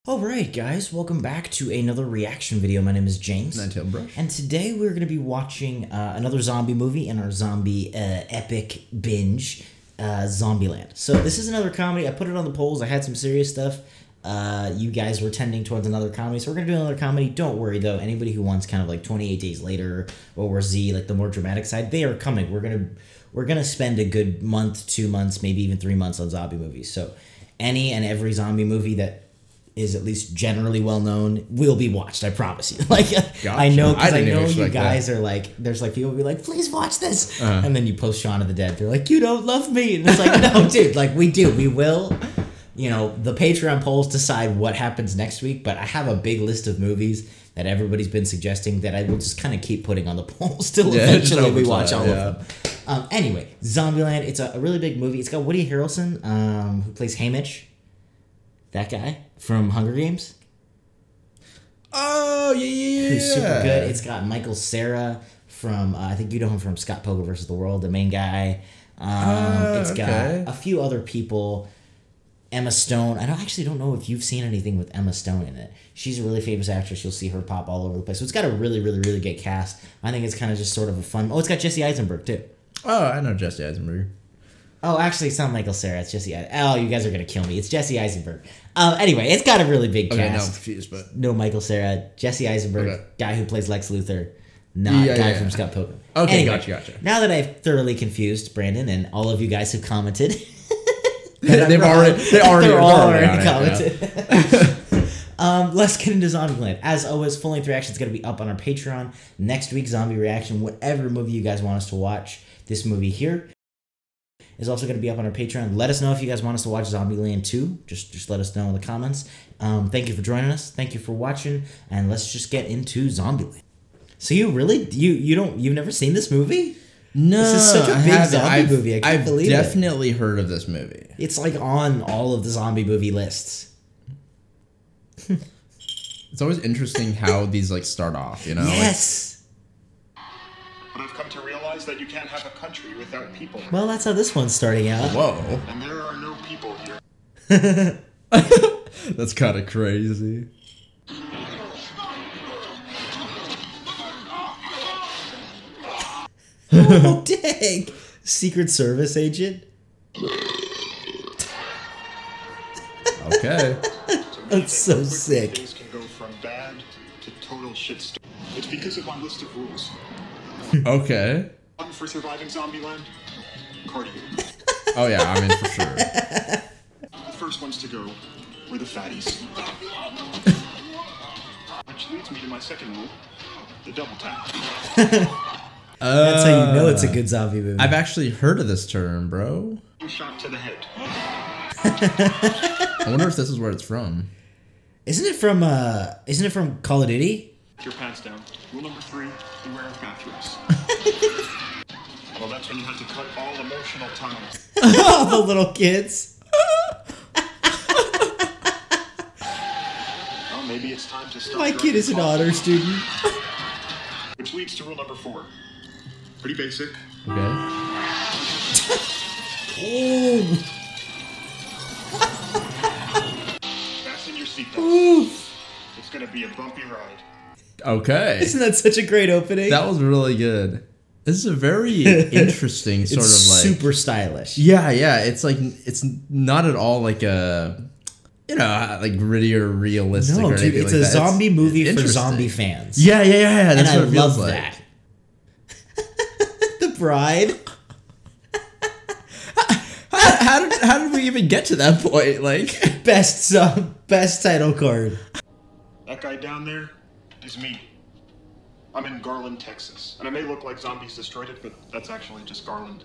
Alright guys, welcome back to another reaction video. My name is James. Ninetailedbrish. And today we're going to be watching another zombie movie in our zombie epic binge, Zombieland. So this is another comedy. I put it on the polls. I had some serious stuff. You guys were tending towards another comedy, so we're going to do another comedy. Don't worry though, anybody who wants kind of like 28 Days Later or Z, like the more dramatic side, they are coming. We're gonna spend a good month, 2 months, maybe even 3 months on zombie movies. So any and every zombie movie that is at least generally well known will be watched. I promise you. Like, gotcha. I know you guys are like, there's like people will be like, please watch this, and then you post Shaun of the Dead. They're like, you don't love me, and it's like, no, dude, like we do. We will. You know, the Patreon polls decide what happens next week, but I have a big list of movies that everybody's been suggesting that I will just kind of keep putting on the polls till eventually we watch all of them. Anyway, Zombieland, it's a really big movie. It's got Woody Harrelson, who plays Haymitch, that guy from Hunger Games. Oh, yeah. Who's super good. It's got Michael Cera from, I think you know him from Scott Pilgrim vs. the World, the main guy. It's got a few other people. Emma Stone. I actually don't know if you've seen anything with Emma Stone in it. She's a really famous actress. You'll see her pop all over the place. So it's got a really, really, really good cast. I think it's kind of just sort of a fun... Oh, it's got Jesse Eisenberg, too. Oh, I know Jesse Eisenberg. Oh, actually, it's not Michael Cera. It's Jesse Eisenberg. Oh, you guys are going to kill me. It's Jesse Eisenberg. Anyway, it's got a really big cast. Okay, now I'm confused, but... No Michael Cera. Jesse Eisenberg, guy who plays Lex Luthor. Not guy from Scott Pilgrim. Okay, anyway, gotcha. Now that I've thoroughly confused Brandon and all of you guys have commented... They've already commented. Let's get into Zombieland. As always, full-length reaction is going to be up on our Patreon. Next week, zombie reaction, whatever movie you guys want us to watch. This movie here is also going to be up on our Patreon. Let us know if you guys want us to watch Zombieland 2. Just let us know in the comments. Thank you for joining us. Thank you for watching. And let's just get into Zombieland. So you've never seen this movie? No, this is such a big zombie movie. I can't believe it. I've definitely heard of this movie. It's like on all of the zombie movie lists. It's always interesting how these like start off, you know? Yes. But I've come to realize that you can't have a country without people. Well, that's how this one's starting out. Whoa. And there are no people here. That's kind of crazy. Oh, dang! Secret Service agent? Okay. That's so sick. Things can go from bad to total shitstorm. It's because of my list of rules. Okay. One for surviving Zombieland, cardio. Oh yeah, I'm in for sure. The first ones to go were the fatties. Which leads me to my second rule, the double tap. That's how you know it's a good zombie movie. I've actually heard of this term, bro. Shot to the head. I wonder if this is where it's from. Isn't it from Call of Duty? Put your pants down. Rule number 3, beware of bathrooms. Well, that's when you have to cut all emotional time. All the little kids. Well, maybe it's time to start. My kid is an honor student. Which leads to rule number 4. Pretty basic. Okay. Ooh. Fasten your seatbelts. It's gonna be a bumpy ride. Okay. Isn't that such a great opening? That was really good. This is a very interesting sort of like super stylish. Yeah. It's like it's not at all like a like gritty or realistic. No, or dude, it's like a that. zombie movie for zombie fans. Yeah. That's and I what it feels love like. that. The Bride. How did we even get to that point? Like best title card. That guy down there is me. I'm in Garland, Texas, and I may look like zombies destroyed it, but that's actually just Garland.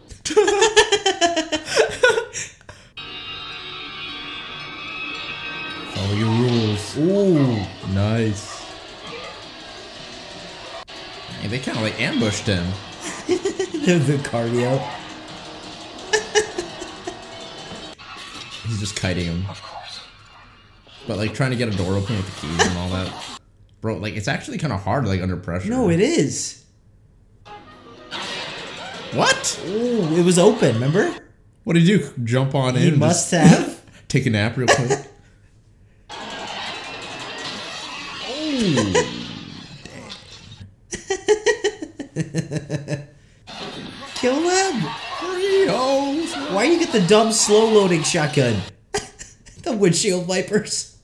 Follow your rules. Ooh, nice. Hey, they kind of like ambushed him. the cardio. He's just kiting him. Of course. But like trying to get a door open with the keys and all that. Bro, like it's actually kind of hard like under pressure. No, it is. What? Ooh, it was open, remember? What did you do? Jump on in? He must have. Take a nap real quick. Kill them! Why you get the dumb slow loading shotgun? The windshield wipers.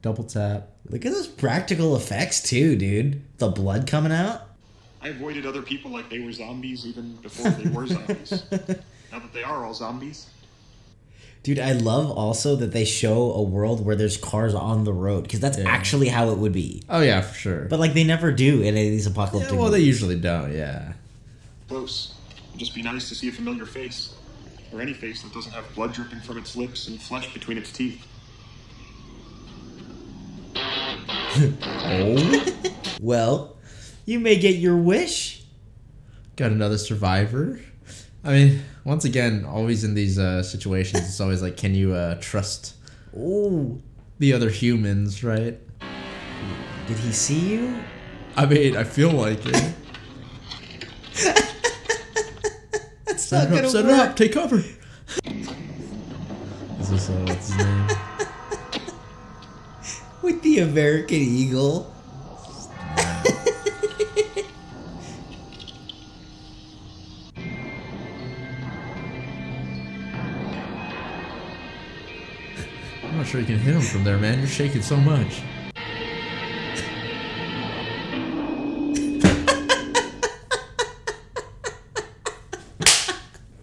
Double tap. Look at those practical effects too, dude. The blood coming out. I avoided other people like they were zombies even before they were zombies. Now that they are all zombies. Dude, I love also that they show a world where there's cars on the road, because that's actually how it would be. Oh yeah, for sure. But like they never do in any of these apocalyptic well, they movies. usually don't. Yeah. Close. It'd just be nice to see a familiar face. Or any face that doesn't have blood dripping from its lips and flesh between its teeth. Oh. Well, you may get your wish. Got another survivor. I mean, once again, always in these situations, it's always like, can you trust the other humans, right? Did he see you? I mean, I feel like it. That's Set not it up, gonna set it work. up, take cover. Is this, what's his name? With the American Eagle. I'm not sure you can hit him from there, man. You're shaking so much.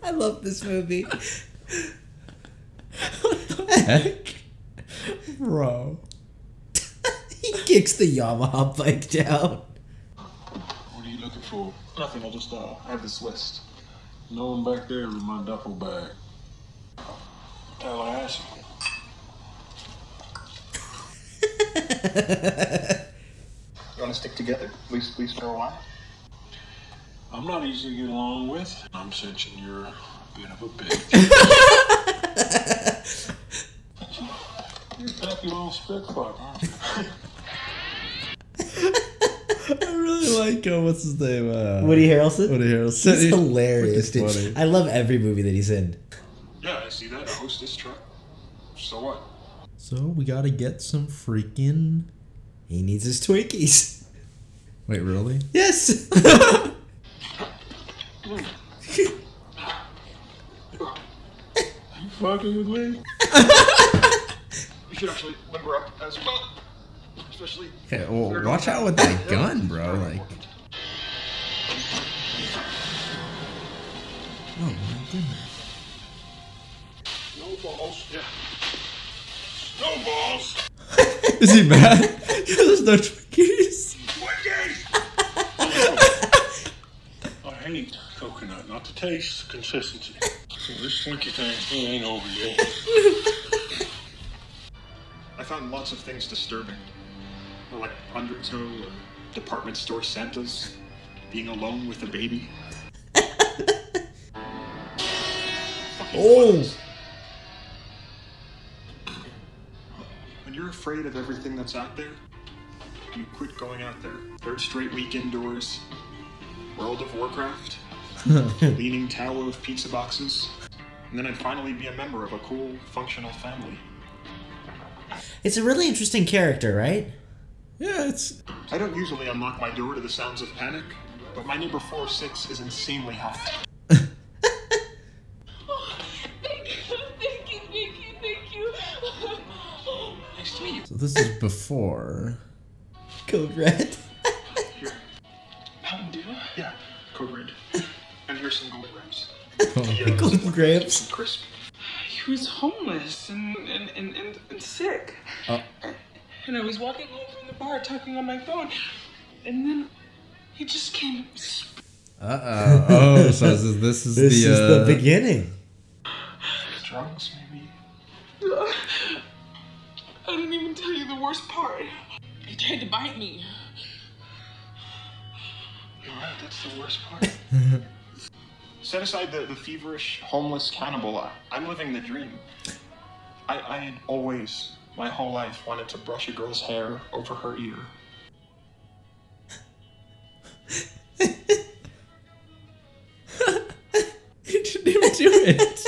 I love this movie. What the heck? Bro. He kicks the Yamaha bike down. What are you looking for? Nothing, I just have this list. No one back there with my duffel bag. Tallahassee. You want to stick together? At least for a while? I'm not easy to get along with. I'm sensing you're a bit of a bitch. You're back your own spitfuck, aren't you? I really like, what's his name? Woody Harrelson? Woody Harrelson. He's hilarious, Freaking dude. funny. I love every movie that he's in. Yeah, I see that. A hostess truck. So what? So, we gotta get some freaking... He needs his Twinkies. Wait, really? Yes! You fucking with me? You should actually limber up as well. Especially... Okay, well, watch out with that gun, bro. Like... Oh, my goodness. Snowballs. Yeah. Snowballs! Is he mad? There's no Twinkies. I hate coconut, not the taste, the consistency. So this Twinkie thing, he ain't over yet. I found lots of things disturbing. Like undertow, department store Santas, being alone with a baby. Oh! When you're afraid of everything that's out there, you quit going out there. Third straight week indoors, World of Warcraft, Leaning Tower of pizza boxes, and then I'd finally be a member of a cool, functional family. It's a really interesting character, right? Yeah, it's... I don't usually unlock my door to the sounds of panic, but my neighbor 406 is insanely hot. Thank you. Nice to meet you. So this is before... Code Red. Here. Mountain Dew? Yeah, Code Red. And here's some gold grams. Golden Grapes. Some crisp. He was homeless and sick. And I was walking home from the bar talking on my phone. And then he just came. Uh-oh. Oh, so this is This is the beginning. Drugs, maybe? I didn't even tell you the worst part. He tried to bite me. You're right, that's the worst part. Set aside the feverish, homeless cannibal. I'm living the dream. I had always, my whole life, wanted to brush a girl's hair over her ear. You didn't even do it.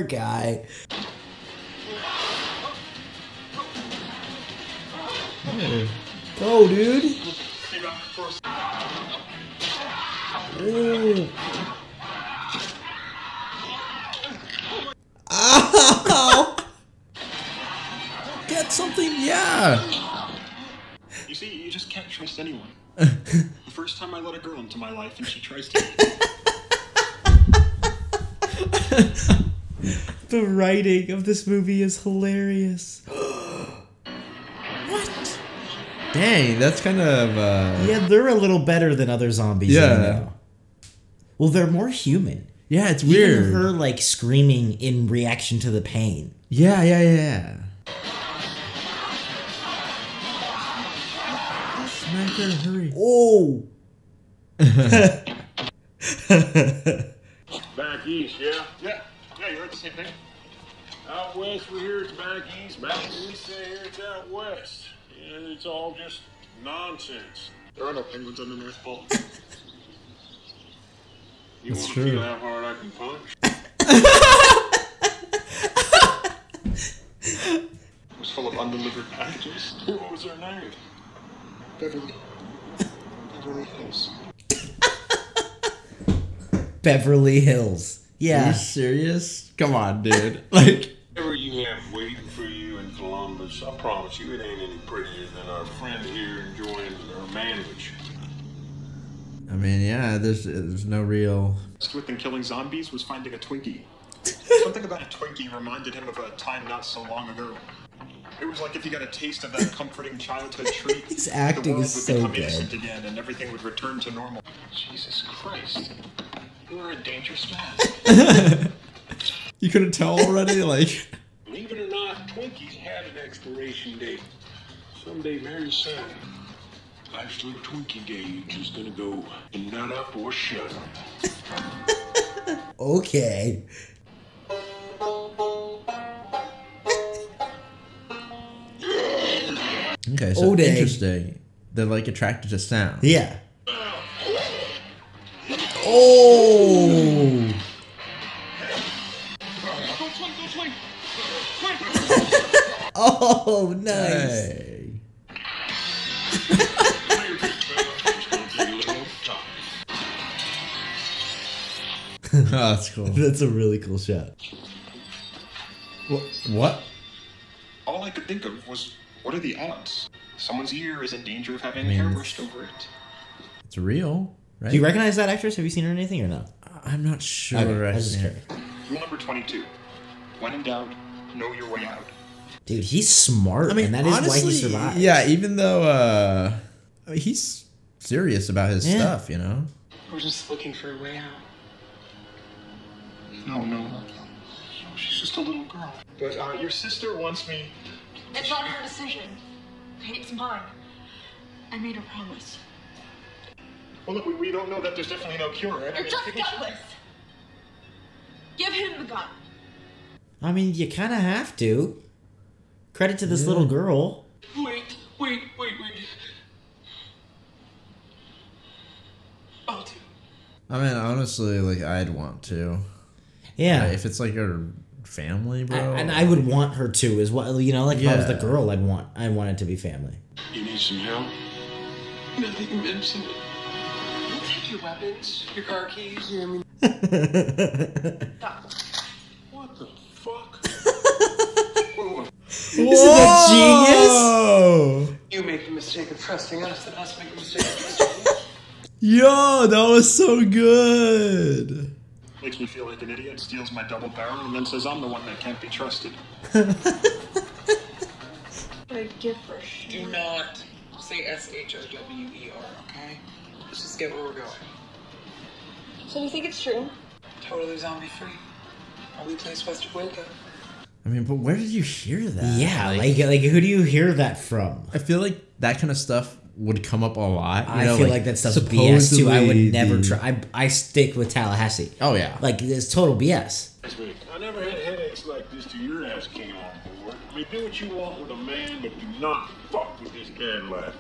guy. Go, dude. Ooh. Ow! Get something, yeah. You see, you just can't trust anyone. The first time I let a girl into my life and she tries to... The writing of this movie is hilarious. What? Dang, that's kind of... Yeah, they're a little better than other zombies. Yeah. I know. Well, they're more human. Yeah, it's weird. Even her, like, screaming in reaction to the pain. Yeah, yeah, yeah. Smack her, hurry. Oh! Back east, yeah? Yeah, you heard the same thing. Out west, we hear it's back east. Back we say here it's out west. And it's all just nonsense. There are no penguins on the North Pole. You That's want to true. feel how hard I can punch? It was full of undelivered packages. What was her name? Beverly Hills. Beverly Hills. Are Yeah. you serious? Come on, dude. Like... Whatever you have waiting for you in Columbus, I promise you it ain't any prettier than our friend here enjoying her manwich. I mean, yeah, there's no real... With than killing zombies was finding a Twinkie. Something about a Twinkie reminded him of a time not so long ago. It was like if he got a taste of that comforting childhood treat, His acting the world is would so become good. innocent again and everything would return to normal. Jesus Christ. You are a dangerous man. You couldn't tell already? Like... Believe it or not, Twinkies had an expiration date. Someday very soon. Life's little Twinkie gauge is gonna go nut up or shut up. Okay. Okay, so Oh, dang. interesting. They're like attracted to sound. Yeah. Oh! Oh, nice. Hey. Oh, that's cool. That's a really cool shot. What? All I could think of was, what are the odds? Someone's ear is in danger of having I mean, hair brushed over it. It's real, right? Do you recognize that actress? Have you seen her in anything or no? I'm not sure. Okay, I right was just now. curious. Rule number 22. When in doubt, know your way out. Dude, he's smart, I mean, and that is honestly, why he survived. Yeah, even though I mean, he's serious about his Yeah. stuff, you know? We're just looking for a way out. No. She's just a little girl. But your sister wants me... It's not her decision. It's mine. I made a promise. Well, look, we don't know that there's definitely no cure, right? I You're mean, just I think gutless. Give him the gun. I mean, you kind of have to. Credit to this little girl. Wait. I'll do. I mean, honestly, like, I'd want to. Yeah. If it's like her family, bro. And I would want her to as well. You know, like if I was the Yeah. girl, I want it to be family. You need some help? Nothing you mentioned. We'll take your weapons, your car keys, your Stop. What the fuck? Isn't that genius? You make the mistake of trusting us, then us make the mistake of trusting you. Yo, that was so good. makes me feel like an idiot, steals my double barrel, and then says I'm the one that can't be trusted. A gift for sure. Do not say SHOWER, okay? Let's just get where we're going. So do you think it's true? Totally zombie free. Only place west of Waco. I mean, but where did you hear that? Yeah, like who do you hear that from? I feel like that kind of stuff would come up a lot. I feel like that stuff's BS too. I would supposedly never the- try. I stick with Tallahassee. Oh yeah. Like it's total BS. I never had headaches like this till your ass came on board. I mean, do what you want with a man, but do not fuck with this Cadillac.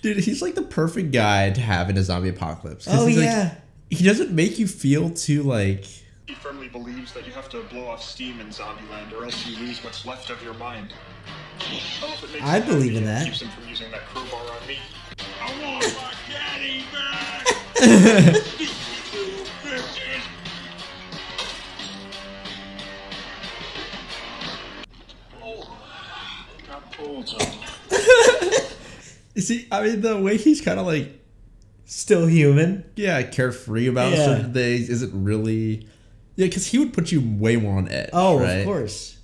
Dude, he's like the perfect guy to have in a zombie apocalypse. 'Cause Oh he's like- yeah. he doesn't make you feel too like He firmly believes that you have to blow off steam in Zombieland or else you lose what's left of your mind. I believe in that. Keeps him from using that crowbar on me. I want my daddy back! You see, I mean, the way he's kind of like still human. Yeah, carefree about certain things isn't really. Yeah, because he would put you way more on edge. Oh, right? Of course.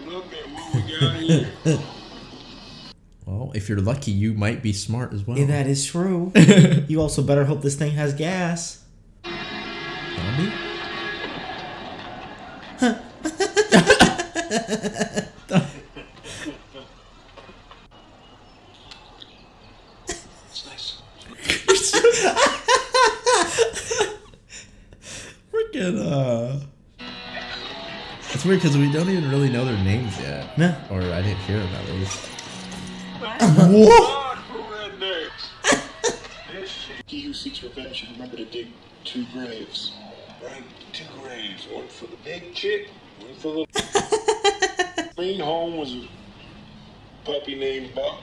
Look at what we got here. Well, if you're lucky, you might be smart as well. Yeah, that is true. You also better hope this thing has gas. Zombie? It's nice. Freaking, it's weird because we don't even really know their names yet. No. Or I didn't hear them at least. God for rednecks. He who seeks revenge should remember to dig 2 graves. Right, 2 graves. One for the big chick, one for the... Main home was a puppy named Buck.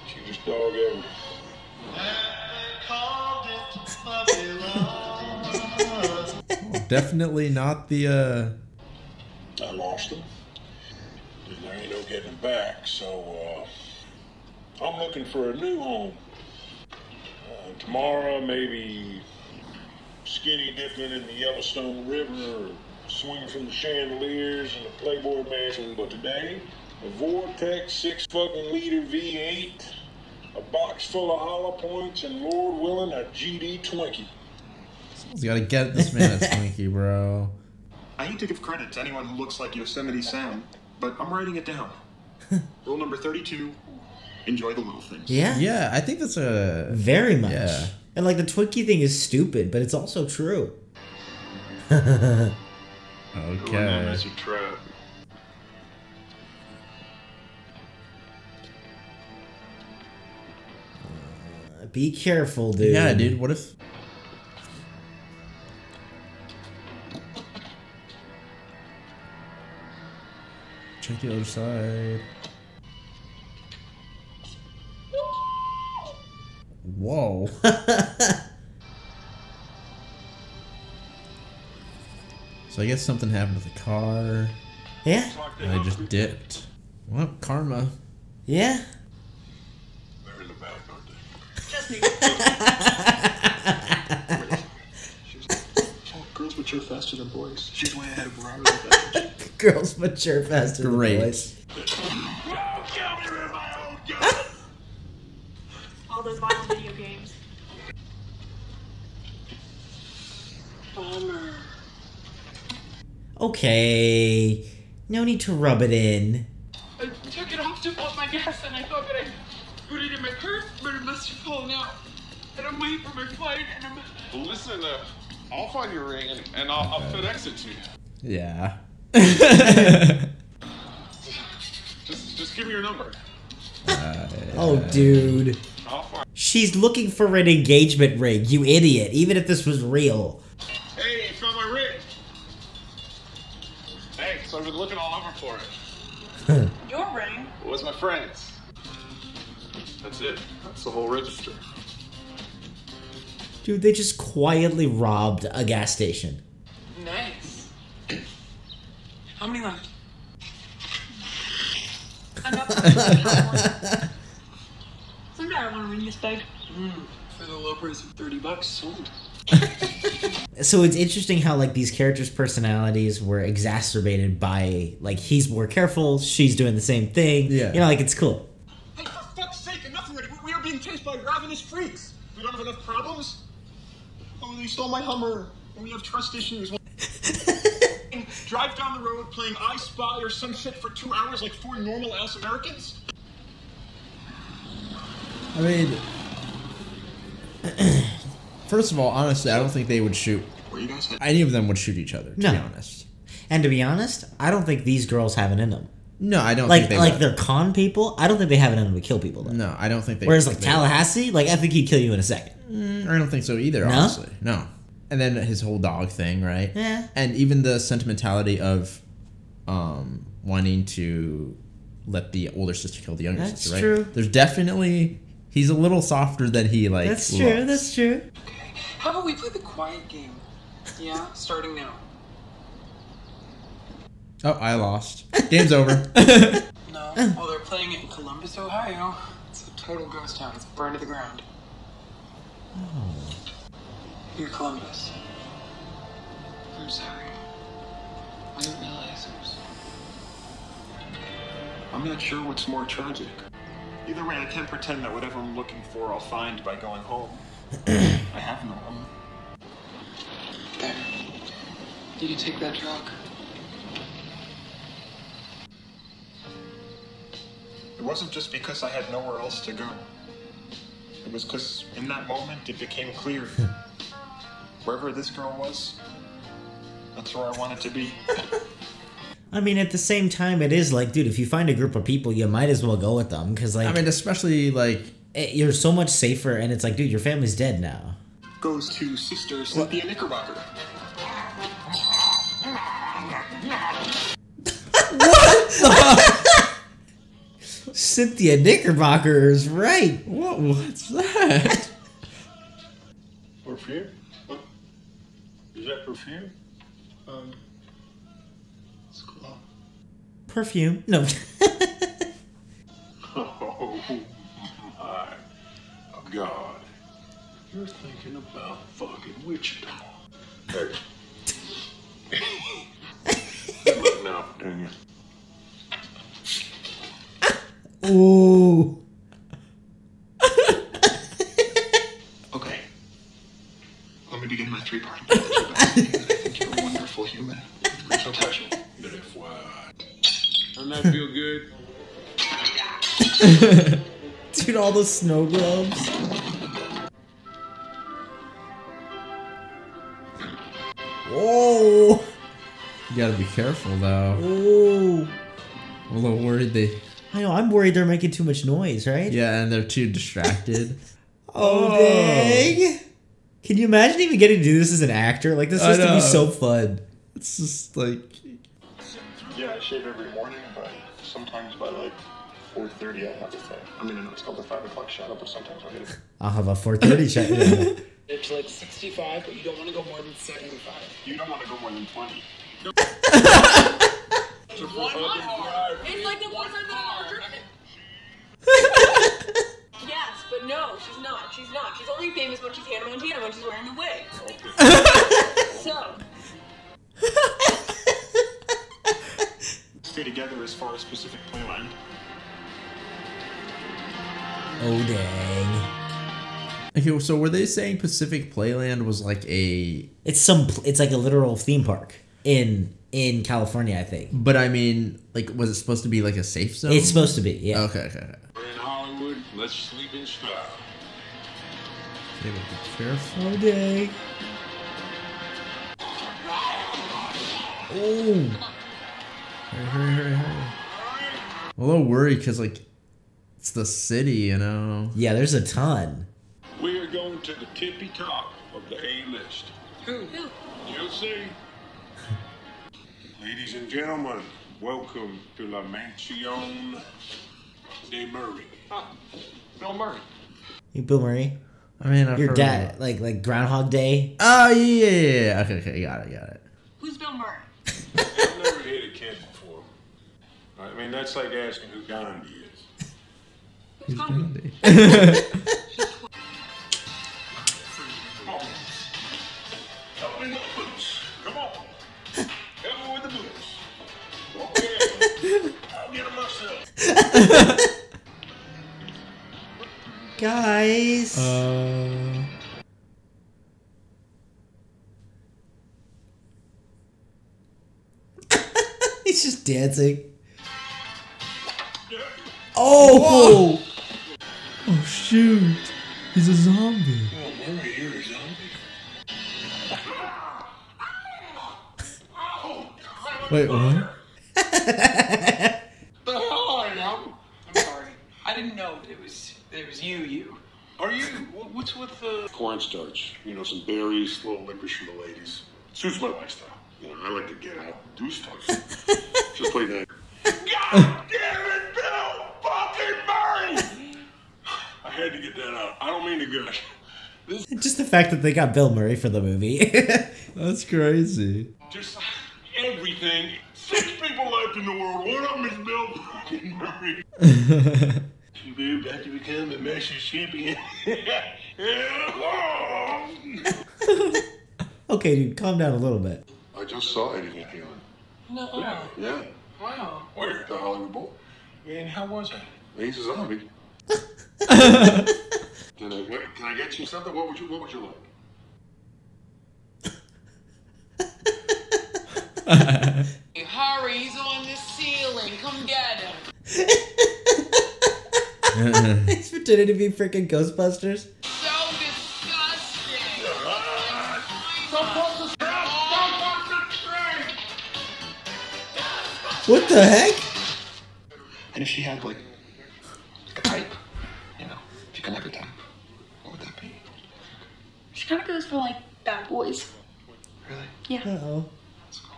Cutest dog ever. Definitely not the, I lost him. And there ain't no getting him back, so, I'm looking for a new home. Tomorrow, maybe skinny dipping in the Yellowstone River or swinging from the chandeliers in the Playboy Mansion. But today, a Vortex 6-fucking-liter V8, a box full of hollow points, and Lord willing, a GD Twinkie. Someone's gotta get this man a Twinkie, bro. I hate to give credit to anyone who looks like Yosemite Sam, but I'm writing it down. Rule number 32, enjoy the little things. Yeah. Yeah, I think that's a... Very much. Yeah. And like the Twinkie thing is stupid, but it's also true. Okay. That's a trap. Be careful, dude. Yeah, dude, what if... Check the other side. Whoa. So I guess something happened with the car. Yeah. And I just dipped. Well, karma. Yeah. They're in the back, aren't they? Girls mature faster than boys. She's way ahead of where I was at that age. Girls mature faster than Great. boys. All those violent video games. Bummer. Okay. No need to rub it in. I took it off to pump my gas and I thought that I put it in my purse, but it must have fallen out. And I'm waiting for my flight and I'm... Well, listen, I'll find your ring and I'll FedEx it to you. Yeah. Just give me your number. Oh, dude. I'll find. She's looking for an engagement ring, you idiot. Even if this was real. Hey, you found my ring. Thanks. I've been looking all over for it. Your ring? It was my friend's. That's it. That's the whole register. Dude, they just quietly robbed a gas station. Nice. How many left? Enough. Someday I want to ring this bag. For the low price of $30, sold. So it's interesting how like these characters' personalities were exacerbated by like he's more careful, she's doing the same thing. Yeah. You know, like it's cool. Hey, for fuck's sake, enough already. We are being chased by ravenous freaks. We don't have enough problems. Oh, they stole my Hummer. And we have trust issues. Drive down the road playing I Spy or some shit for 2 hours like 4 normal ass Americans? I mean... First of all, honestly, I don't think they would shoot... Where you guys headed? Any of them would shoot each other, to No. be honest. And to be honest, I don't think these girls have it in them. No, I don't Like think they like would. they're con people. I don't think they have it in them to kill people though. No, I don't think they Whereas would. like Tallahassee, like I think he'd kill you in a second. I don't think so either, No? honestly. No. And then his whole dog thing, right? Yeah. And even the sentimentality of wanting to let the older sister kill the younger sister, right? True. There's definitely... He's a little softer than he, like, That's true, looks. that's true. Okay. How about we play the quiet game? Yeah? Starting now. Oh, I lost. Game's over. No. Well, they're playing it in Columbus, Ohio. It's a total ghost town. It's burned to the ground. Oh. You're Columbus. I'm sorry. I didn't realize it was... I'm not sure what's more tragic. Either way, I can't pretend that whatever I'm looking for I'll find by going home. I have no home. There. Did you take that truck? It wasn't just because I had nowhere else to go. It was because in that moment it became clear. Wherever this girl was, that's where I wanted to be. I mean, at the same time, it is like, dude, if you find a group of people, you might as well go with them. Because, like... I mean, especially, like... You're so much safer, and it's like, dude, your family's dead now. Goes to Sister Cynthia Knickerbocker. Cynthia Knickerbocker is right. What's that? Perfume? What? Is that perfume? It's cologne. Perfume. No. Oh my God. You're thinking about fucking Wichita. Hey. Good luck now, Virginia. Ooh. Okay. Let me begin my three-part apology by saying that I think you're a wonderful human. Great pleasure. But FYI. Doesn't that feel good? Dude, all those snow globes. Whoa. You gotta be careful, though. Ooh. I'm a little worried they... I know, I'm worried they're making too much noise, right? Yeah, and they're too distracted. Oh, dang. Can you imagine even getting to do this as an actor? Like, this used to be so fun. It's just like... Yeah, I shave every morning, but sometimes by like 4:30 I have a thing. I mean, I know it's called the 5 o'clock shadow, but sometimes I'll get it. I'll have a 4:30 shot. Yeah. It's like 65, but you don't want to go more than 75. You don't want to go more than 20. It's like the one time Yes, but no, she's not. She's not. She's only famous when she's Hannah Montana when she's wearing the wig. So. Stay together as far as Pacific Playland. Oh, dang. Okay, so were they saying Pacific Playland was like a... It's like a literal theme park in California, I think. But I mean, like, was it supposed to be like a safe zone? It's supposed to be, yeah. Okay. We're in Hollywood. Let's sleep in style. Okay, but be careful. Oh, dang. Oh. Hurry. I'm a little worried because, like, it's the city, you know? Yeah, there's a ton. We are going to the tippy top of the A-list. Who? You'll see. Ladies and gentlemen, welcome to La Mansion de Murray. Bill Murray. You, Bill Murray. I mean, I've Your heard dad, of like Groundhog Day. Oh, yeah. Okay, got it. Who's Bill Murray? I've never hit a kid before. I mean, that's like asking who Gandhi is. Who's Gandhi? Help me with the boots. Come on. Help me with the boots. Okay. I'll get them myself. Guys. He's just dancing. Oh! Oh, shoot. He's a zombie. Oh, Murray, you're a zombie. Wait, what? The hell I am. I'm sorry. I didn't know that it was you. Are you? What's with the cornstarch? You know, some berries, a little licorice for the ladies. Suits my lifestyle. You know, I like to get out, do stuff. Just play that. God damn it, Bill fucking Murray! I had to get that out. I don't mean to gush. Just the fact that they got Bill Murray for the movie. That's crazy. Just everything. 6 people left in the world. One of them is Bill fucking Murray. You're about to become a master champion. Okay, dude, calm down a little bit. I just saw Eddie Van Halen. No. Yeah. Wow. Where? The Hollywood Bowl. And how was it? He's a zombie. Can I get you something? What would you like? Hurry, he's on the ceiling. Come get him. He's pretending to be freaking Ghostbusters. So disgusting. What the heck? And if she had, like, a type, you know, if you could have a type, what would that be? She kind of goes for like bad boys. Really? Yeah. Uh-oh. That's cool.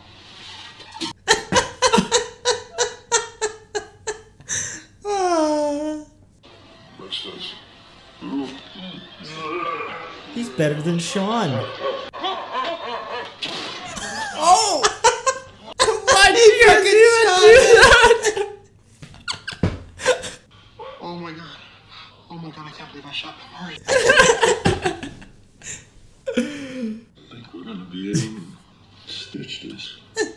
What's this? He's better than Sean. Oh! Why did you even do that? Oh my god. Oh my god, I can't believe I shot them. All right. I think we're gonna be able to stitch this.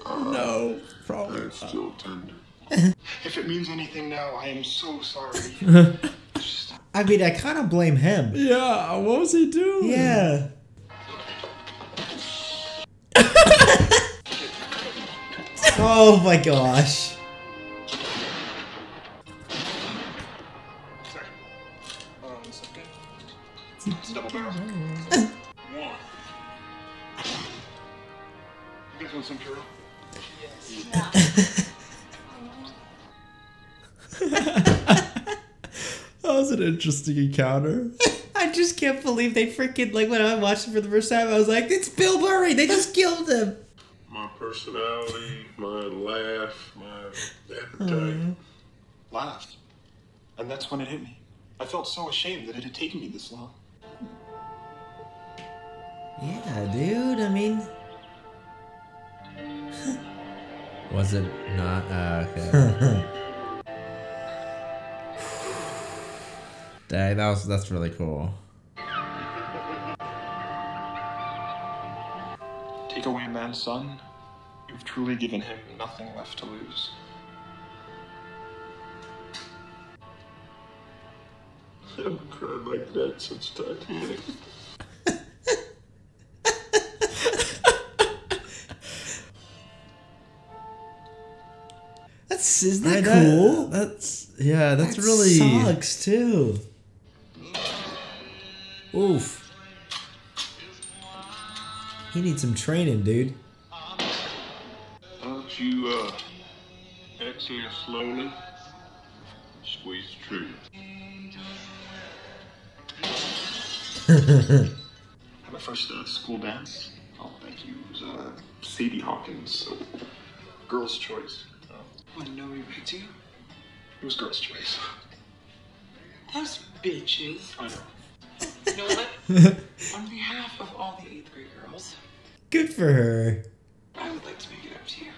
No, probably. It's still tender. If it means anything now, I am so sorry. I mean, I kind of blame him. Yeah, what was he doing? Yeah. Oh my gosh. It's double barrel. One. You guys want some Puro? That was an interesting encounter. I just can't believe they freaking, like, when I watched it for the first time, I was like, it's Bill Murray! They just killed him! My personality, my laugh, my appetite. Laughed. And that's when it hit me. I felt so ashamed that it had taken me this long. Yeah, dude, I mean... Was it not? Okay. Dang, that's really cool. Take away a man's son, you've truly given him nothing left to lose. I haven't cried like that since Titanic. Isn't that cool? That's that really sucks too. Oof. He needs some training, dude. Don't you exhale slowly? Squeeze the trigger. My first school dance. Oh, thank you. It was Sadie Hawkins. Girls' Choice. Want to know who picked you? It was Girls' Choice. Those bitches. I know. You know what? On behalf of all the 8th grade girls, Good for her. I would like to make it up to you.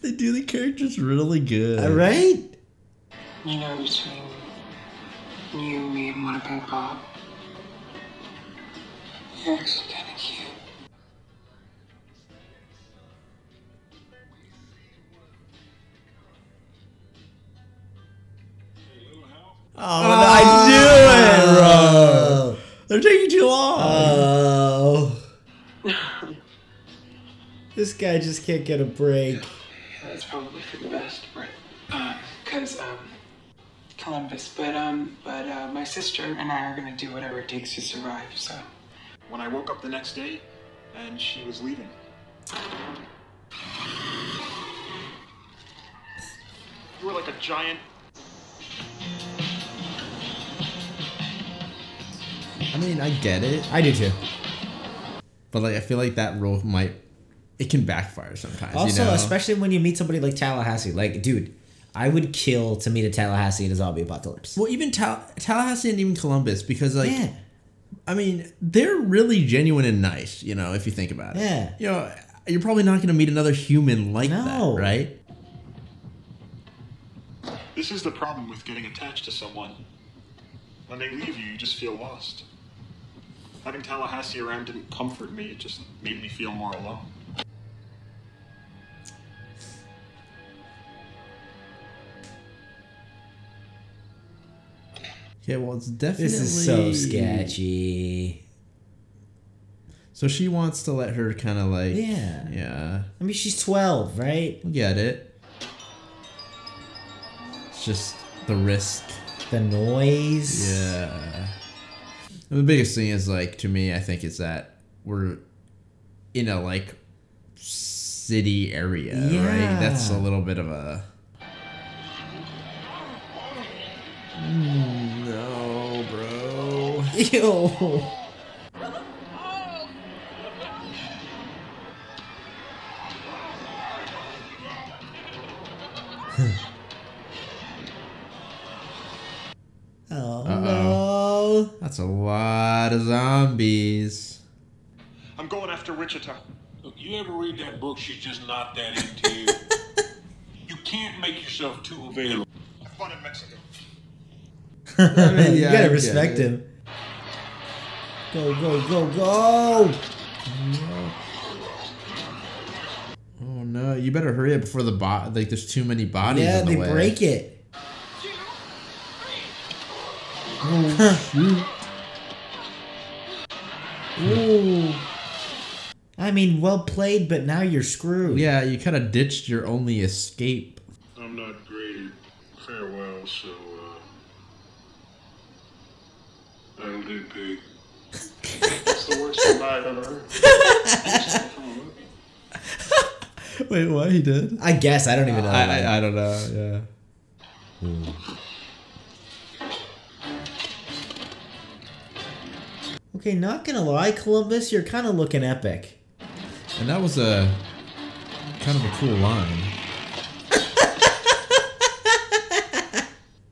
They do the characters really good. Right? You know, between you, me, and Monica and Bob, you're actually kind of cute. Oh, I knew it, bro. They're taking too long. Oh. This guy just can't get a break. That's probably for the best, right? Because, Columbus, but my sister and I are gonna do whatever it takes to survive. So When I woke up the next day, and she was leaving. You were like a giant. I mean, I get it, I do too. but like I feel like that role it can backfire sometimes. Also, you know? especially when you meet somebody like Tallahassee. Like, dude, I would kill to meet a Tallahassee in a zombie apocalypse. Well, even Tallahassee and even Columbus, because like, Yeah. I mean, they're really genuine and nice. You know, if you think about it. Yeah. You know, you're probably not going to meet another human like No. that, right? This is the problem with getting attached to someone. When they leave you, you just feel lost. Having Tallahassee around didn't comfort me, it just made me feel more alone. Yeah, well, it's definitely... This is so sketchy. So she wants to let her kind of like... Yeah. Yeah. I mean, she's 12, right? We get it. It's just the risk. The noise. Yeah. And the biggest thing is, like, to me, I think, is that we're in a, like, city area, right? That's a little bit of a... No, bro. Ew. Oh, no. That's a lot of zombies. I'm going after Wichita. Look, you ever read that book, She's Just Not That Into You? You can't make yourself too available. Have fun in Mexico. You Yeah, I gotta get respect it. him. Go, go, go, go! Oh, no. You better hurry up before like, there's too many bodies Yeah, in the they way. break it. Oh, shoot. Ooh. I mean, well played, but now you're screwed. Yeah, you kind of ditched your only escape. I'm not great at farewell, so, that'll do, pig. That's the worst goodbye I've ever heard. Wait, what? He did? I guess. I don't even know. I don't know, yeah. Okay, not gonna lie, Columbus, you're kind of looking epic. And that was a kind of a cool line.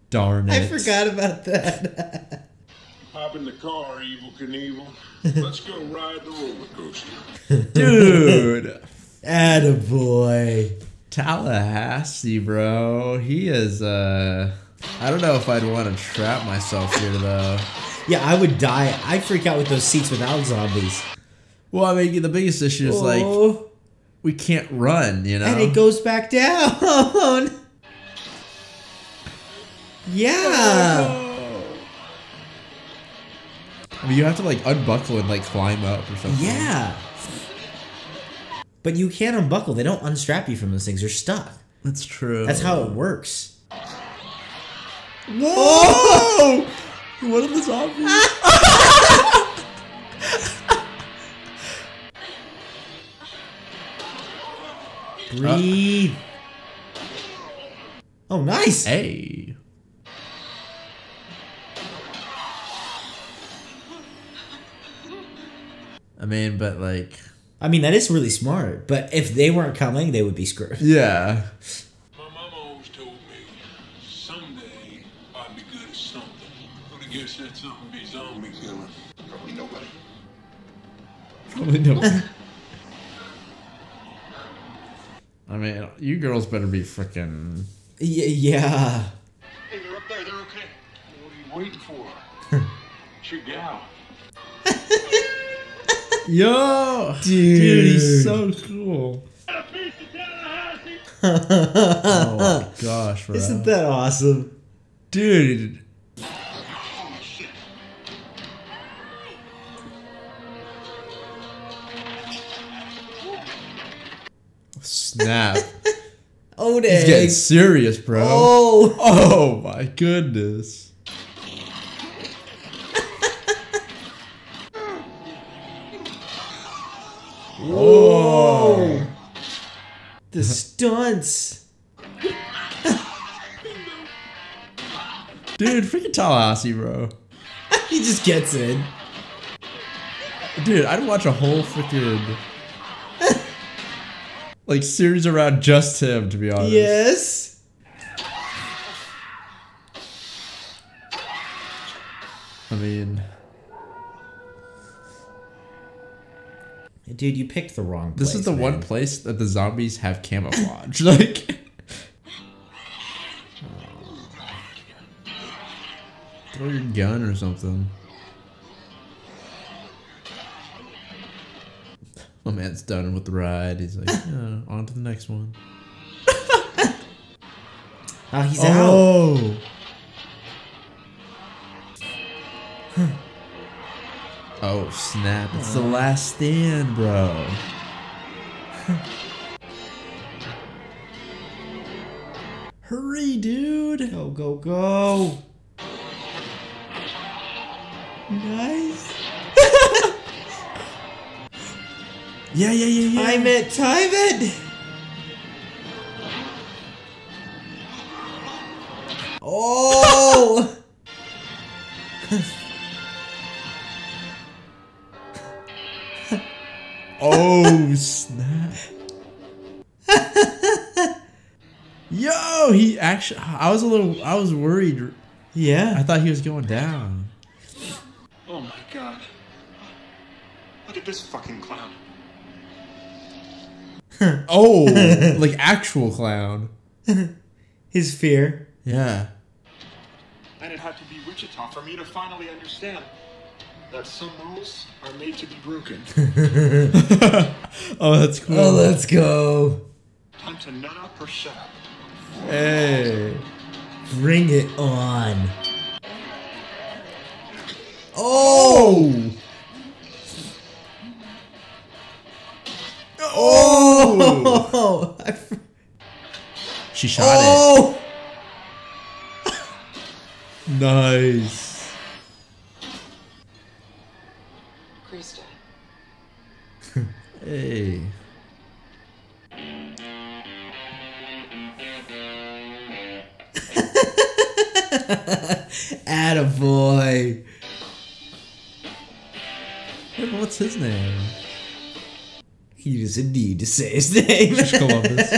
Darn it. I forgot about that. Hop in the car, Evil Knievel. Let's go ride the roller coaster. Dude. Attaboy. Tallahassee, bro. He is, I don't know if I'd want to trap myself here, though. Yeah, I would die. I'd freak out with those seats without zombies. Well, I mean, the biggest issue is, like, we can't run, you know? And it goes back down. Yeah. I mean, you have to, like, unbuckle and, like, climb up or something. Yeah. But you can't unbuckle. They don't unstrap you from those things. You're stuck. That's true. That's how it works. Whoa! What are the zombies? Breathe. Oh, nice. Hey. I mean, but like... I mean, that is really smart. But if they weren't coming, they would be screwed. Yeah. My mama always told me, someday I'd be good at something. But I guess that something be zombie killing. Probably nobody. Probably no. I mean, you girls better be freaking... Yeah. Hey, they're up there. They're okay. What are you waiting for? It's your gal. Yo! Dude, he's so cool. Oh my gosh, bro. Isn't that awesome? Dude. Snap. Oh Stone He's egg. getting serious, bro. Oh my goodness. Whoa. The stunts. Dude, freaking Tallahassee, bro. He just gets in. Dude, I'd watch a whole freaking like series around just him, to be honest. Yes. I mean, dude, you picked the wrong place. this is the man. one place that the zombies have camouflage. Like, throw your gun or something. My man's done with the ride. He's like, yeah, on to the next one. Oh, he's out. Oh, snap. It's the last stand, bro. Hurry, dude. Go, go, go. Nice. Yeah. Time it. Oh. Oh, snap. Yo, he actually, I was worried. Yeah. I thought he was going down. Oh my god. Look at this fucking clown. Oh, like actual clown. His fear. Yeah. And it had to be Wichita for me to finally understand that some rules are made to be broken. Oh, that's cool. Oh, let's go. Time to nut up or shut up. Hey. Bring it on. Oh. Oh. She shot it. Nice. Krista. Hey. Attaboy. Hey, what's his name? He doesn't need to say his name. Just Columbus.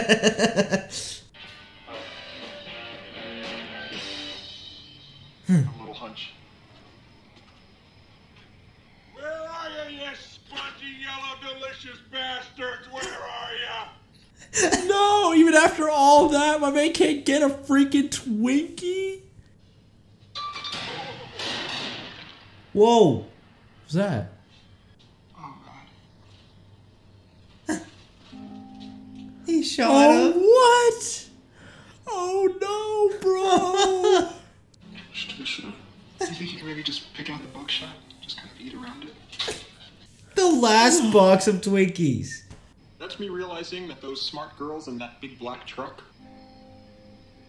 A little hunch. Where are you, you spongy, yellow, delicious bastards? Where are you? No, even after all that, my man can't get a freaking Twinkie? Whoa. What's that? Oh god. He shot Oh, him. what? Oh, no, bro. Do you think you can maybe just pick out the buckshot? Just kind of eat around it? The last box of Twinkies. That's me realizing that those smart girls in that big black truck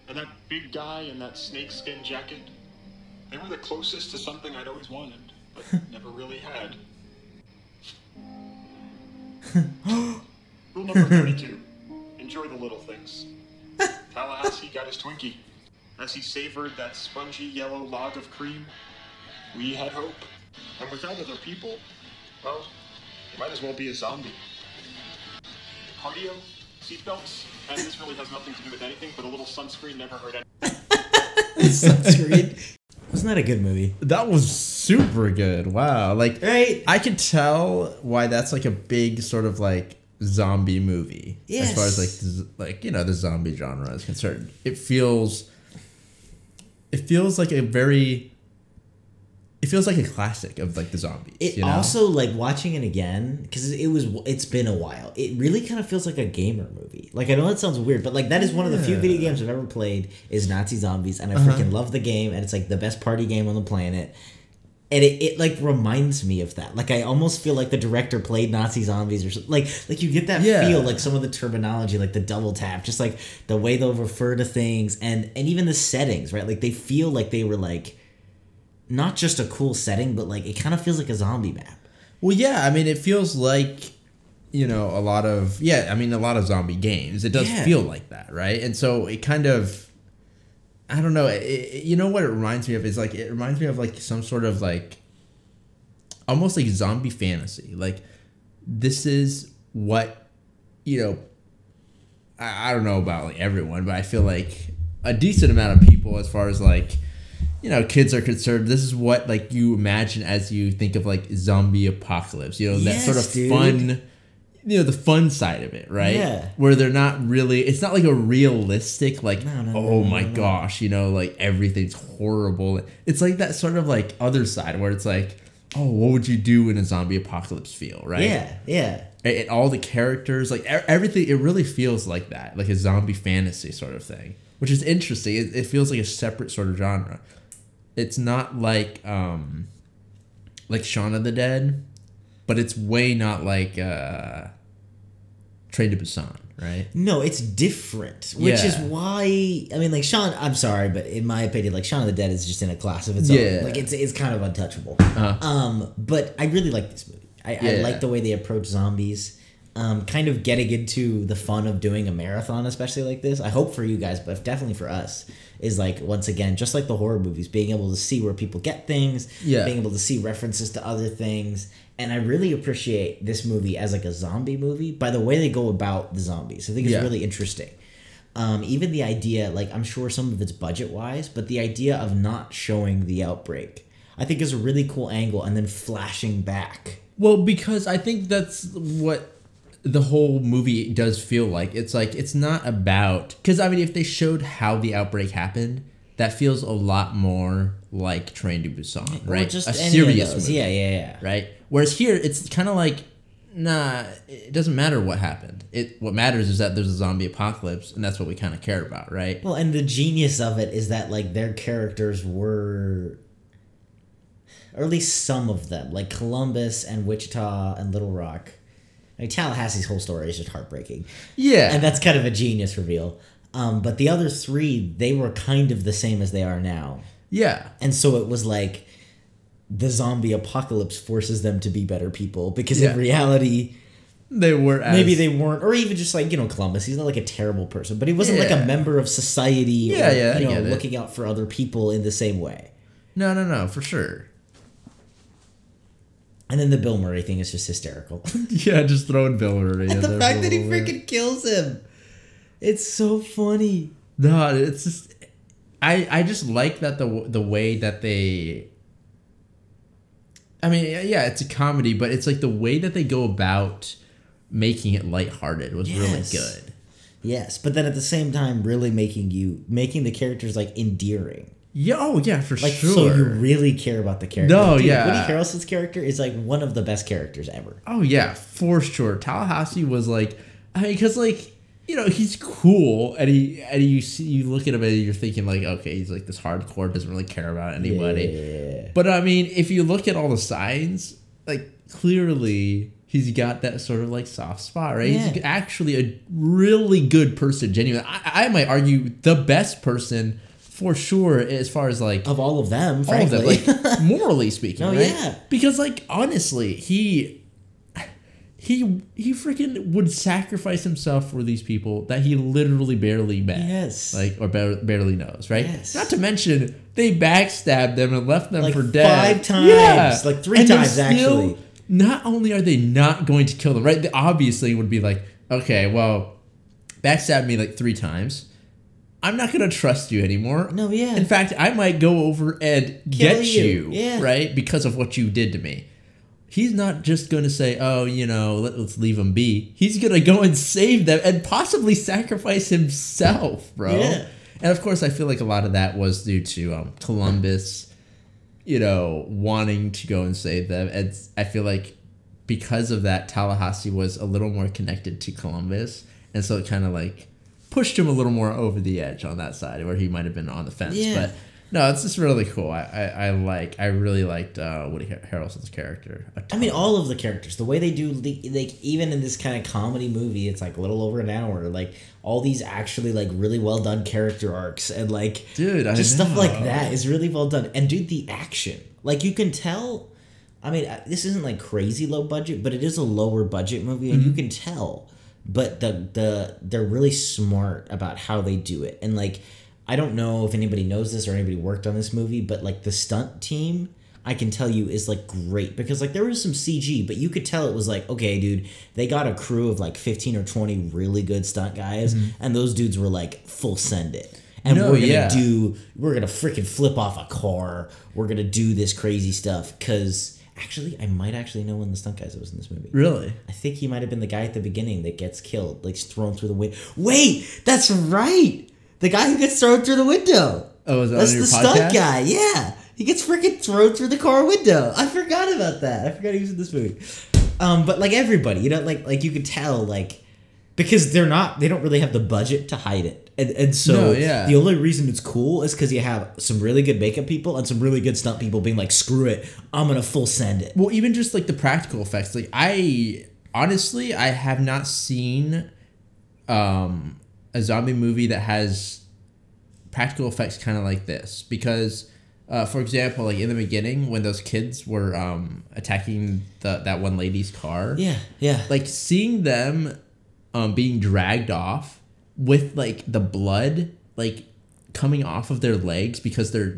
and that big guy in that snakeskin jacket, they were the closest to something I'd always wanted, but never really had. Rule number 32. Enjoy the little things. Tallahassee got his Twinkie. As he savored that spongy yellow log of cream, we had hope. And without other people, well, you might as well be a zombie. Cardio, seatbelts, and this really has nothing to do with anything, but a little sunscreen never hurt anyone. Sunscreen. Wasn't that a good movie? That was super good. Wow. Like, Right? I could tell why that's like a big sort of like zombie movie. Yes. As far as like you know, the zombie genre is concerned. It feels like a classic of like the zombies. It you know? also, like, watching it again, because it's been a while, it really kind of feels like a gamer movie. Like, I know that sounds weird, but like that is one of the few video games I've ever played is Nazi Zombies, and I freaking love the game, and it's like the best party game on the planet. And it like reminds me of that. Like I almost feel like the director played Nazi zombies or something. Like you get that feel, like some of the terminology, like the double tap, just like the way they'll refer to things and even the settings, right? Like they feel like they were like not just a cool setting, but like it kind of feels like a zombie map. Well, yeah, I mean it feels like, you know, a lot of zombie games. It does feel like that, right? And so it kind of, I don't know. You know what it reminds me of is like it reminds me of like some sort of like almost like zombie fantasy. Like this is what, you know, I don't know about like everyone, but I feel like a decent amount of people, as far as like, you know, kids are concerned, this is what like you imagine as you think of like zombie apocalypse. You know, that sort of fun. You know, the fun side of it, right? Yeah. Where they're not really, it's not like a realistic, like, oh my gosh, you know, like everything's horrible. It's like that sort of like other side where it's like, oh, what would you do in a zombie apocalypse feel, right? Yeah, yeah. And all the characters, like everything, it really feels like that, like a zombie fantasy sort of thing, which is interesting. It feels like a separate sort of genre. It's not like Shaun of the Dead, but it's way not like Train to Busan, right? No, it's different, which is why, I mean, like Shaun, I'm sorry, but in my opinion, like Shaun of the Dead is just in a class of its own. Like it's kind of untouchable. But I really like this movie. I like the way they approach zombies. Kind of getting into the fun of doing a marathon, especially like this. I hope for you guys, but definitely for us, is like, once again, just like the horror movies, being able to see where people get things, being able to see references to other things. And I really appreciate this movie as like a zombie movie by the way they go about the zombies. I think it's really interesting. Even the idea, like I'm sure some of it's budget-wise, but the idea of not showing the outbreak, I think is a really cool angle, and then flashing back. Well, because I think that's what the whole movie does feel like. It's like, it's not about, because I mean, if they showed how the outbreak happened, that feels a lot more like Train to Busan, right? Just a serious movie. Yeah. Right? Whereas here, it's kind of like, nah, it doesn't matter what happened. What matters is that there's a zombie apocalypse, and that's what we kind of care about, right? Well, and the genius of it is that, like, their characters were, or at least some of them, like Columbus and Wichita and Little Rock. I mean, Tallahassee's whole story is just heartbreaking. Yeah. And that's kind of a genius reveal. But the other three, they were kind of the same as they are now. Yeah. And so it was like the zombie apocalypse forces them to be better people, because in reality they weren't, maybe they weren't, or even just like, you know, Columbus, he's not like a terrible person, but he wasn't like a member of society or you know, looking out for other people in the same way. No, for sure. And then the Bill Murray thing is just hysterical. Yeah, just throwing Bill Murray in and the there fact that he freaking kills him. It's so funny. No, it's just, I just like that the way that they, I mean, yeah, it's a comedy, but it's like the way that they go about making it lighthearted was really good. Yes, but then at the same time, really making the characters like endearing. Yeah, oh yeah, for like, sure. So you really care about the character. No, Dude, yeah. Woody Harrelson's character is like one of the best characters ever. Oh yeah, for sure. Tallahassee was like, I mean, because like, you know, he's cool, and you look at him and you're thinking like, okay, he's like this hardcore, doesn't really care about anybody. Yeah. But I mean, if you look at all the signs, like clearly he's got that sort of like soft spot, right? Yeah. He's actually a really good person, genuinely. I might argue the best person. For sure, as far as like of all of them, frankly, all of them, like morally speaking, right? Yeah. Because like honestly, he freaking would sacrifice himself for these people that he literally barely met, like or barely knows, right? Yes. Not to mention they backstabbed them and left them like for dead 5 times, like 3 times actually. Not only are they not going to kill them, right? They obviously would be like, okay, well, backstab me like 3 times. I'm not going to trust you anymore. No, yeah. In fact, I might go over and get you, yeah. right? Because of what you did to me. He's not just going to say, oh, you know, let's leave him be. He's going to go and save them and possibly sacrifice himself, bro. Yeah. And of course, I feel like a lot of that was due to Columbus, you know, wanting to go and save them. And I feel like because of that, Tallahassee was a little more connected to Columbus. And so it kind of like pushed him a little more over the edge on that side where he might have been on the fence. Yeah. No, it's just really cool. I really liked Woody Harrelson's character. I mean, all of the characters, the way they do, like even in this kind of comedy movie, it's like a little over an hour. Like all these actually like really well done character arcs and like just stuff like that is really well done. And dude, the action, like you can tell. I mean, this isn't like crazy low budget, but it is a lower budget movie, and you can tell. But they're really smart about how they do it, and like. I don't know if anybody knows this or anybody worked on this movie, but like the stunt team, I can tell you is like great because like there was some CG, but you could tell it was like, okay, dude, they got a crew of like 15 or 20 really good stunt guys, and those dudes were like full send it. And we're gonna freaking flip off a car. We're gonna do this crazy stuff because actually, I might actually know one of the stunt guys that was in this movie. Really? I think he might have been the guy at the beginning that gets killed, like thrown through the window. Wait, that's right. The guy who gets thrown through the window. Oh, is that That's on your the podcast? stunt guy, yeah. He gets freaking thrown through the car window. I forgot about that. I forgot he was in this movie. But like everybody, you know, like you could tell, like, because they don't really have the budget to hide it. And so the only reason it's cool is because you have some really good makeup people and some really good stunt people being like, screw it, I'm going to full send it. Well, even just like the practical effects. Like I have not seen a zombie movie that has practical effects kind of like this because, for example, like in the beginning when those kids were attacking that one lady's car, like seeing them being dragged off with like the blood like coming off of their legs because their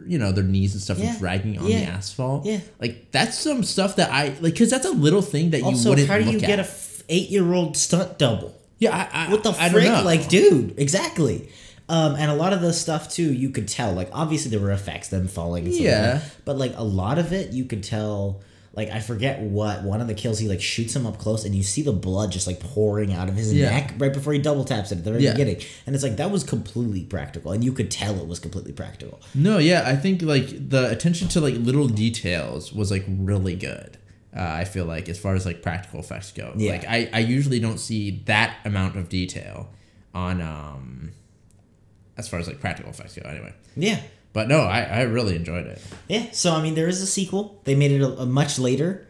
knees and stuff are dragging on the asphalt. Yeah, like that's some stuff that I like because that's a little thing that you wouldn't look at. Also, how do you get a 8-year-old stunt double? Yeah, what the frick? Like, dude, exactly. And a lot of the stuff too, you could tell. Like, obviously there were effects, them falling. And stuff like that, but like a lot of it, you could tell. Like, I forget what one of the kills, he like shoots him up close, and you see the blood just like pouring out of his neck right before he double taps it at the very beginning. And it's like that was completely practical, and you could tell it was completely practical. No, yeah, I think like the attention to like little details was like really good. I feel like as far as like practical effects go, like I usually don't see that amount of detail on as far as like practical effects go anyway. Yeah. But no, I really enjoyed it. Yeah, so I mean there is a sequel. They made it a much later.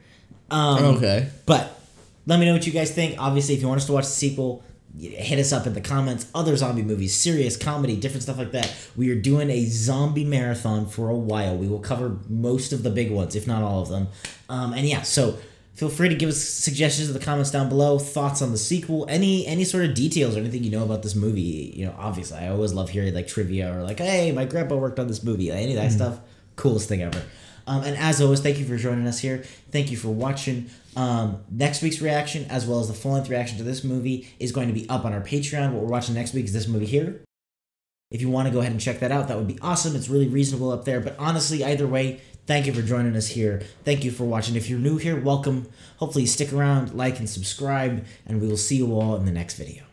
Okay. But let me know what you guys think. Obviously, if you want us to watch the sequel, hit us up in the comments. Other zombie movies, serious comedy, different stuff like that. We are doing a zombie marathon for a while. We will cover most of the big ones, if not all of them. And yeah, so feel free to give us suggestions in the comments down below. Thoughts on the sequel, any sort of details or anything you know about this movie. You know, obviously, I always love hearing like trivia or like, hey, my grandpa worked on this movie. Like, any of that stuff, coolest thing ever. And as always, thank you for joining us here. Thank you for watching. Next week's reaction, as well as the full-length reaction to this movie, is going to be up on our Patreon. What we're watching next week is this movie here. If you want to go ahead and check that out, that would be awesome. It's really reasonable up there. But honestly, either way, thank you for joining us here. Thank you for watching. If you're new here, welcome. Hopefully you stick around, like, and subscribe, and we will see you all in the next video.